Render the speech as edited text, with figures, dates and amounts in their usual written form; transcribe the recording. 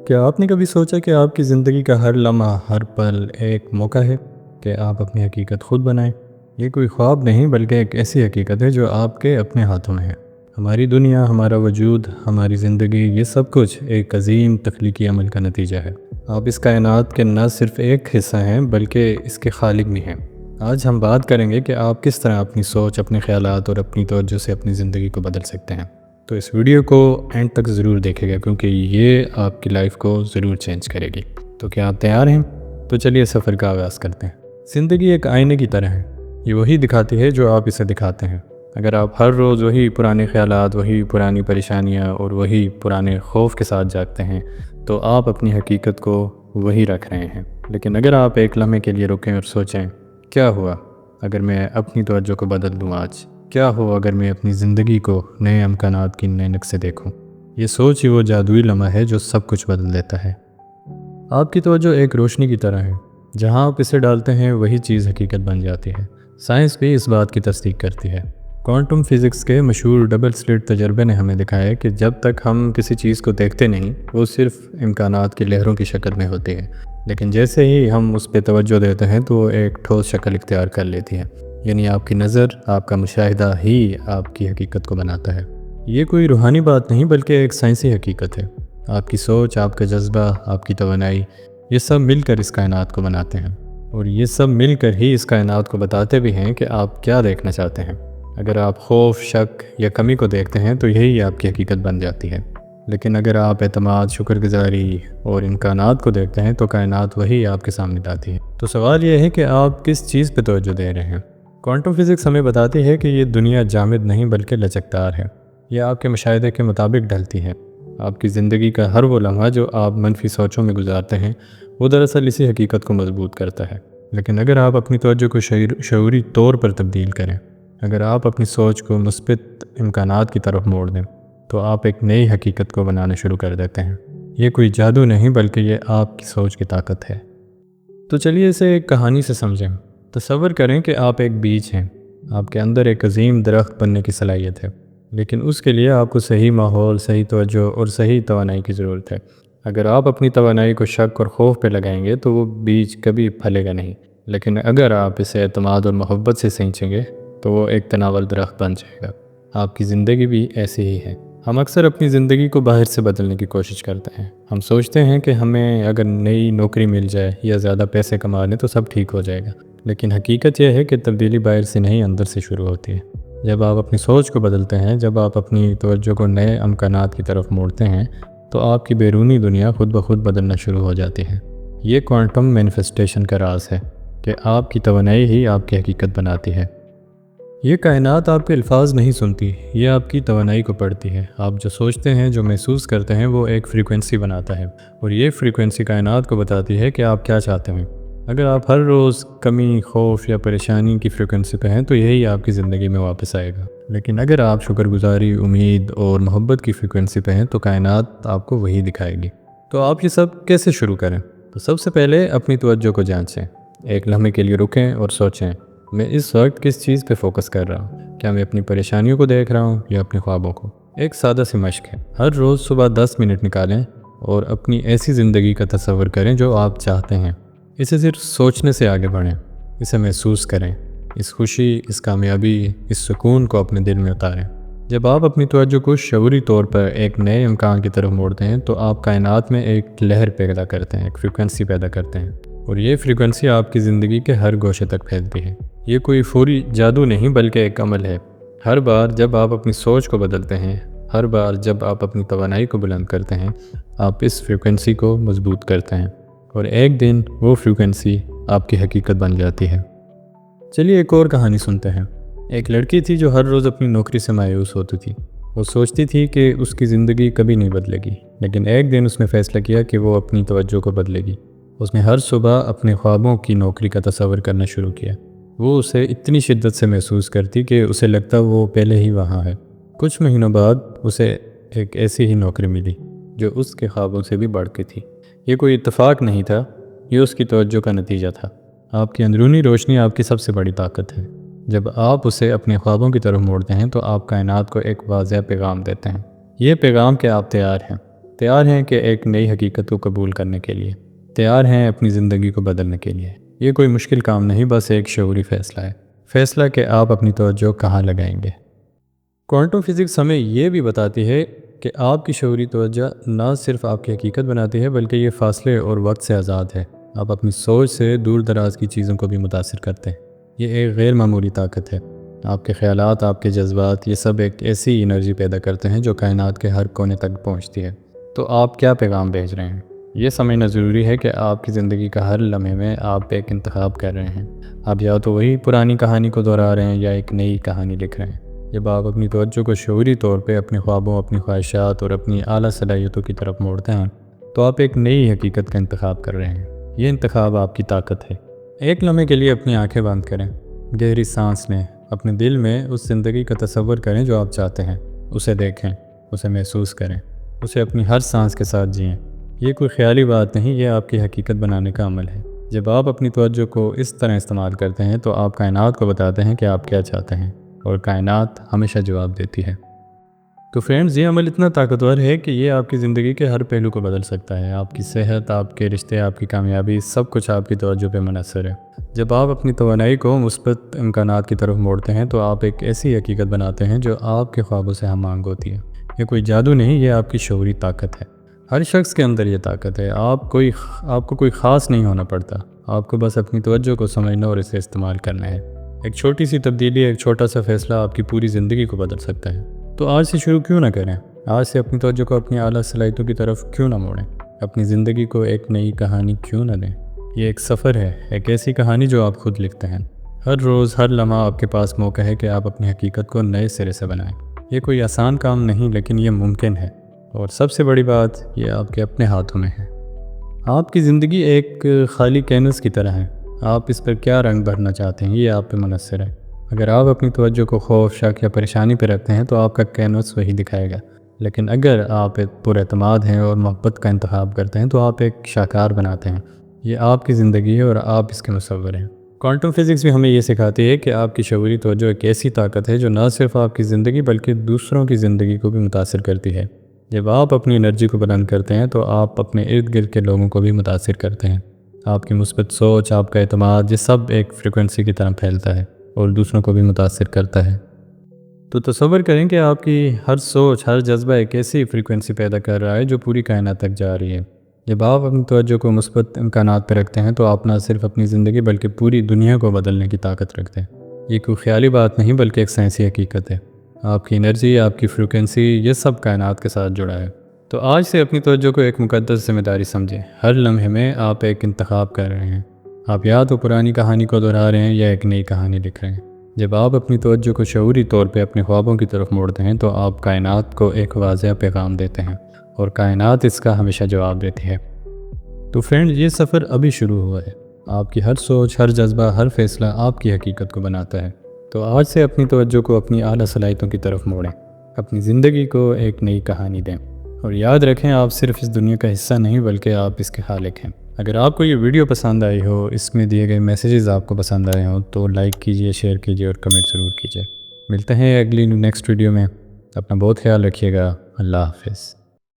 کیا آپ نے کبھی سوچا کہ آپ کی زندگی کا ہر لمحہ ہر پل ایک موقع ہے کہ آپ اپنی حقیقت خود بنائیں؟ یہ کوئی خواب نہیں بلکہ ایک ایسی حقیقت ہے جو آپ کے اپنے ہاتھوں میں ہے۔ ہماری دنیا، ہمارا وجود، ہماری زندگی، یہ سب کچھ ایک عظیم تخلیقی عمل کا نتیجہ ہے۔ آپ اس کائنات کے نہ صرف ایک حصہ ہیں بلکہ اس کے خالق بھی ہیں۔ آج ہم بات کریں گے کہ آپ کس طرح اپنی سوچ، اپنے خیالات اور اپنی توجہ سے اپنی زندگی کو بدل سکتے ہیں۔ تو اس ویڈیو کو اینڈ تک ضرور دیکھیں گا کیونکہ یہ آپ کی لائف کو ضرور چینج کرے گی۔ تو کیا آپ تیار ہیں؟ تو چلیے سفر کا آغاز کرتے ہیں۔ زندگی ایک آئینے کی طرح ہے، یہ وہی دکھاتی ہے جو آپ اسے دکھاتے ہیں۔ اگر آپ ہر روز وہی پرانے خیالات، وہی پرانی پریشانیاں اور وہی پرانے خوف کے ساتھ جاگتے ہیں تو آپ اپنی حقیقت کو وہی رکھ رہے ہیں۔ لیکن اگر آپ ایک لمحے کے لیے رکیں اور سوچیں، کیا ہوا اگر میں اپنی توجہ کو بدل دوں آج؟ کیا ہو اگر میں اپنی زندگی کو نئے امکانات کی نئے نقطے سے دیکھوں؟ یہ سوچ ہی وہ جادوئی لمحہ ہے جو سب کچھ بدل دیتا ہے۔ آپ کی توجہ ایک روشنی کی طرح ہے، جہاں آپ اسے ڈالتے ہیں وہی چیز حقیقت بن جاتی ہے۔ سائنس بھی اس بات کی تصدیق کرتی ہے۔ کوانٹم فزکس کے مشہور ڈبل سلٹ تجربے نے ہمیں دکھایا کہ جب تک ہم کسی چیز کو دیکھتے نہیں، وہ صرف امکانات کی لہروں کی شکل میں ہوتی ہے، لیکن جیسے ہی ہم اس پہ توجہ دیتے ہیں تو وہ ایک ٹھوس شکل اختیار کر لیتی ہے۔ یعنی آپ کی نظر، آپ کا مشاہدہ ہی آپ کی حقیقت کو بناتا ہے۔ یہ کوئی روحانی بات نہیں بلکہ ایک سائنسی حقیقت ہے۔ آپ کی سوچ، آپ کا جذبہ، آپ کی توانائی، یہ سب مل کر اس کائنات کو بناتے ہیں، اور یہ سب مل کر ہی اس کائنات کو بتاتے بھی ہیں کہ آپ کیا دیکھنا چاہتے ہیں۔ اگر آپ خوف، شک یا کمی کو دیکھتے ہیں تو یہی آپ کی حقیقت بن جاتی ہے، لیکن اگر آپ اعتماد، شکر گزاری اور امکانات کو دیکھتے ہیں تو کائنات وہی آپ کے سامنے لاتی ہے۔ تو سوال یہ ہے کہ آپ کس چیز پہ توجہ دے رہے ہیں؟ کوانٹم فزکس ہمیں بتاتی ہے کہ یہ دنیا جامد نہیں بلکہ لچکدار ہے۔ یہ آپ کے مشاہدے کے مطابق ڈھلتی ہے۔ آپ کی زندگی کا ہر وہ لمحہ جو آپ منفی سوچوں میں گزارتے ہیں، وہ دراصل اسی حقیقت کو مضبوط کرتا ہے۔ لیکن اگر آپ اپنی توجہ کو شعوری طور پر تبدیل کریں، اگر آپ اپنی سوچ کو مثبت امکانات کی طرف موڑ دیں، تو آپ ایک نئی حقیقت کو بنانا شروع کر دیتے ہیں۔ یہ کوئی جادو نہیں بلکہ یہ آپ کی سوچ کی طاقت ہے۔ تو چلیے اسے ایک کہانی سے سمجھیں۔ تصور کریں کہ آپ ایک بیج ہیں، آپ کے اندر ایک عظیم درخت بننے کی صلاحیت ہے، لیکن اس کے لیے آپ کو صحیح ماحول، صحیح توجہ اور صحیح توانائی کی ضرورت ہے۔ اگر آپ اپنی توانائی کو شک اور خوف پہ لگائیں گے تو وہ بیج کبھی پھلے گا نہیں، لیکن اگر آپ اسے اعتماد اور محبت سے سینچیں گے تو وہ ایک تناول درخت بن جائے گا۔ آپ کی زندگی بھی ایسی ہی ہے۔ ہم اکثر اپنی زندگی کو باہر سے بدلنے کی کوشش کرتے ہیں۔ ہم سوچتے ہیں کہ ہمیں اگر نئی نوکری مل جائے یا زیادہ پیسے کما لیں تو سب ٹھیک ہو جائے گا، لیکن حقیقت یہ ہے کہ تبدیلی باہر سے نہیں، اندر سے شروع ہوتی ہے۔ جب آپ اپنی سوچ کو بدلتے ہیں، جب آپ اپنی توجہ کو نئے امکانات کی طرف موڑتے ہیں، تو آپ کی بیرونی دنیا خود بخود بدلنا شروع ہو جاتی ہے۔ یہ کوانٹم مینیفیسٹیشن کا راز ہے کہ آپ کی توانائی ہی آپ کی حقیقت بناتی ہے۔ یہ کائنات آپ کے الفاظ نہیں سنتی، یہ آپ کی توانائی کو پڑھتی ہے۔ آپ جو سوچتے ہیں، جو محسوس کرتے ہیں، وہ ایک فریکوینسی بناتا ہے، اور یہ فریکوینسی کائنات کو بتاتی ہے کہ آپ کیا چاہتے ہیں۔ اگر آپ ہر روز کمی، خوف یا پریشانی کی فریکوینسی پہ ہیں تو یہی آپ کی زندگی میں واپس آئے گا، لیکن اگر آپ شکر گزاری، امید اور محبت کی فریکوینسی پہ ہیں تو کائنات آپ کو وہی دکھائے گی۔ تو آپ یہ سب کیسے شروع کریں؟ تو سب سے پہلے اپنی توجہ کو جانچیں۔ ایک لمحے کے لیے رکیں اور سوچیں، میں اس وقت کس چیز پہ فوکس کر رہا ہوں؟ کیا میں اپنی پریشانیوں کو دیکھ رہا ہوں یا اپنے خوابوں کو؟ ایک سادہ سی مشق ہے، ہر روز صبح 10 منٹ نکالیں اور اپنی ایسی زندگی کا تصور کریں جو آپ چاہتے ہیں۔ اسے صرف سوچنے سے آگے بڑھیں، اسے محسوس کریں، اس خوشی، اس کامیابی، اس سکون کو اپنے دل میں اتاریں۔ جب آپ اپنی توجہ کو شعوری طور پر ایک نئے امکان کی طرف موڑتے ہیں تو آپ کائنات میں ایک لہر پیدا کرتے ہیں، ایک فریکوینسی پیدا کرتے ہیں، اور یہ فریکوینسی آپ کی زندگی کے ہر گوشے تک پھیلتی ہے۔ یہ کوئی فوری جادو نہیں بلکہ ایک عمل ہے۔ ہر بار جب آپ اپنی سوچ کو بدلتے ہیں، ہر بار جب آپ اپنی توانائی کو بلند کرتے ہیں، آپ اس فریکوینسی کو مضبوط کرتے ہیں، اور ایک دن وہ فریکوینسی آپ کی حقیقت بن جاتی ہے۔ چلیے ایک اور کہانی سنتے ہیں۔ ایک لڑکی تھی جو ہر روز اپنی نوکری سے مایوس ہوتی تھی۔ وہ سوچتی تھی کہ اس کی زندگی کبھی نہیں بدلے گی، لیکن ایک دن اس نے فیصلہ کیا کہ وہ اپنی توجہ کو بدلے گی۔ اس نے ہر صبح اپنے خوابوں کی نوکری کا تصور کرنا شروع کیا۔ وہ اسے اتنی شدت سے محسوس کرتی کہ اسے لگتا وہ پہلے ہی وہاں ہے۔ کچھ مہینوں بعد اسے ایک ایسی ہی نوکری ملی جو اس کے خوابوں سے بھی بڑھ کے تھی۔ یہ کوئی اتفاق نہیں تھا، یہ اس کی توجہ کا نتیجہ تھا۔ آپ کی اندرونی روشنی آپ کی سب سے بڑی طاقت ہے۔ جب آپ اسے اپنے خوابوں کی طرف موڑتے ہیں تو آپ کائنات کو ایک واضح پیغام دیتے ہیں۔ یہ پیغام کہ آپ تیار ہیں، تیار ہیں کہ ایک نئی حقیقت کو قبول کرنے کے لیے، تیار ہیں اپنی زندگی کو بدلنے کے لیے۔ یہ کوئی مشکل کام نہیں، بس ایک شعوری فیصلہ ہے، فیصلہ کہ آپ اپنی توجہ کہاں لگائیں گے۔ کوانٹم فزکس ہمیں یہ بھی بتاتی ہے کہ آپ کی شعوری توجہ نہ صرف آپ کی حقیقت بناتی ہے بلکہ یہ فاصلے اور وقت سے آزاد ہے۔ آپ اپنی سوچ سے دور دراز کی چیزوں کو بھی متاثر کرتے ہیں۔ یہ ایک غیر معمولی طاقت ہے۔ آپ کے خیالات، آپ کے جذبات، یہ سب ایک ایسی انرجی پیدا کرتے ہیں جو کائنات کے ہر کونے تک پہنچتی ہے۔ تو آپ کیا پیغام بھیج رہے ہیں؟ یہ سمجھنا ضروری ہے کہ آپ کی زندگی کا ہر لمحے میں آپ ایک انتخاب کر رہے ہیں۔ آپ یا تو وہی پرانی کہانی کو دہرا رہے ہیں یا ایک نئی کہانی لکھ رہے ہیں۔ جب آپ اپنی توجہ کو شعوری طور پہ اپنے خوابوں، اپنی خواہشات اور اپنی اعلیٰ صلاحیتوں کی طرف موڑتے ہیں تو آپ ایک نئی حقیقت کا انتخاب کر رہے ہیں۔ یہ انتخاب آپ کی طاقت ہے۔ ایک لمحے کے لیے اپنی آنکھیں بند کریں، گہری سانس لیں، اپنے دل میں اس زندگی کا تصور کریں جو آپ چاہتے ہیں، اسے دیکھیں، اسے محسوس کریں، اسے اپنی ہر سانس کے ساتھ جئیں۔ یہ کوئی خیالی بات نہیں، یہ آپ کی حقیقت بنانے کا عمل ہے۔ جب آپ اپنی توجہ کو اس طرح استعمال کرتے ہیں تو آپ کائنات کو بتاتے ہیں کہ آپ کیا چاہتے ہیں، اور کائنات ہمیشہ جواب دیتی ہے۔ تو فرینڈز، یہ عمل اتنا طاقتور ہے کہ یہ آپ کی زندگی کے ہر پہلو کو بدل سکتا ہے۔ آپ کی صحت، آپ کے رشتے، آپ کی کامیابی، سب کچھ آپ کی توجہ پہ منحصر ہے۔ جب آپ اپنی توانائی کو مثبت امکانات کی طرف موڑتے ہیں تو آپ ایک ایسی حقیقت بناتے ہیں جو آپ کے خوابوں سے ہم آہنگ ہوتی ہے۔ یہ کوئی جادو نہیں، یہ آپ کی شعوری طاقت ہے۔ ہر شخص کے اندر یہ طاقت ہے۔ آپ کو کوئی خاص نہیں ہونا پڑتا، آپ کو بس اپنی توجہ کو سمجھنا اور اسے استعمال کرنا ہے۔ ایک چھوٹی سی تبدیلی، ایک چھوٹا سا فیصلہ آپ کی پوری زندگی کو بدل سکتا ہے۔ تو آج سے شروع کیوں نہ کریں؟ آج سے اپنی توجہ کو اپنی اعلیٰ صلاحیتوں کی طرف کیوں نہ موڑیں؟ اپنی زندگی کو ایک نئی کہانی کیوں نہ دیں؟ یہ ایک سفر ہے، ایک ایسی کہانی جو آپ خود لکھتے ہیں۔ ہر روز، ہر لمحہ آپ کے پاس موقع ہے کہ آپ اپنی حقیقت کو نئے سرے سے بنائیں۔ یہ کوئی آسان کام نہیں، لیکن یہ ممکن ہے، اور سب سے بڑی بات، یہ آپ کے اپنے ہاتھوں میں ہے۔ آپ کی زندگی ایک خالی کینوس کی طرح ہے۔ آپ اس پر کیا رنگ بھرنا چاہتے ہیں، یہ آپ پہ منحصر ہے۔ اگر آپ اپنی توجہ کو خوف، شک یا پریشانی پہ رکھتے ہیں تو آپ کا کینوس وہی دکھائے گا۔ لیکن اگر آپ ایک پر اعتماد ہیں اور محبت کا انتخاب کرتے ہیں تو آپ ایک شاہکار بناتے ہیں۔ یہ آپ کی زندگی ہے اور آپ اس کے مصور ہیں۔ کوانٹم فزکس بھی ہمیں یہ سکھاتی ہے کہ آپ کی شعوری توجہ ایک ایسی طاقت ہے جو نہ صرف آپ کی زندگی بلکہ دوسروں کی زندگی کو بھی متاثر کرتی ہے۔ جب آپ اپنی انرجی کو بلند کرتے ہیں تو آپ اپنے ارد گرد کے لوگوں کو بھی متاثر کرتے ہیں۔ آپ کی مثبت سوچ، آپ کا اعتماد، یہ سب ایک فریکوینسی کی طرح پھیلتا ہے اور دوسروں کو بھی متاثر کرتا ہے۔ تو تصور کریں کہ آپ کی ہر سوچ، ہر جذبہ ایک ایسی فریکوینسی پیدا کر رہا ہے جو پوری کائنات تک جا رہی ہے۔ جب آپ اپنی توجہ کو مثبت امکانات پہ رکھتے ہیں تو آپ نہ صرف اپنی زندگی بلکہ پوری دنیا کو بدلنے کی طاقت رکھتے ہیں۔ یہ کوئی خیالی بات نہیں بلکہ ایک سائنسی حقیقت ہے۔ آپ کی انرجی، آپ کی فریکوینسی، یہ سب کائنات کے ساتھ جڑا ہے۔ تو آج سے اپنی توجہ کو ایک مقدس ذمہ داری سمجھیں۔ ہر لمحے میں آپ ایک انتخاب کر رہے ہیں۔ آپ یا تو پرانی کہانی کو دہرا رہے ہیں یا ایک نئی کہانی لکھ رہے ہیں۔ جب آپ اپنی توجہ کو شعوری طور پہ اپنے خوابوں کی طرف موڑتے ہیں تو آپ کائنات کو ایک واضح پیغام دیتے ہیں، اور کائنات اس کا ہمیشہ جواب دیتی ہے۔ تو فرینڈ، یہ سفر ابھی شروع ہوا ہے۔ آپ کی ہر سوچ، ہر جذبہ، ہر فیصلہ آپ کی حقیقت کو بناتا ہے۔ تو آج سے اپنی توجہ کو اپنی اعلیٰ صلاحیتوں کی طرف موڑیں، اپنی زندگی کو ایک نئی کہانی دیں، اور یاد رکھیں، آپ صرف اس دنیا کا حصہ نہیں بلکہ آپ اس کے خالق ہیں۔ اگر آپ کو یہ ویڈیو پسند آئی ہو، اس میں دیے گئے میسیجز آپ کو پسند آئے ہوں تو لائک کیجئے، شیئر کیجئے اور کمنٹ ضرور کیجئے۔ ملتے ہیں اگلی نیکسٹ ویڈیو میں۔ اپنا بہت خیال رکھیے گا۔ اللہ حافظ۔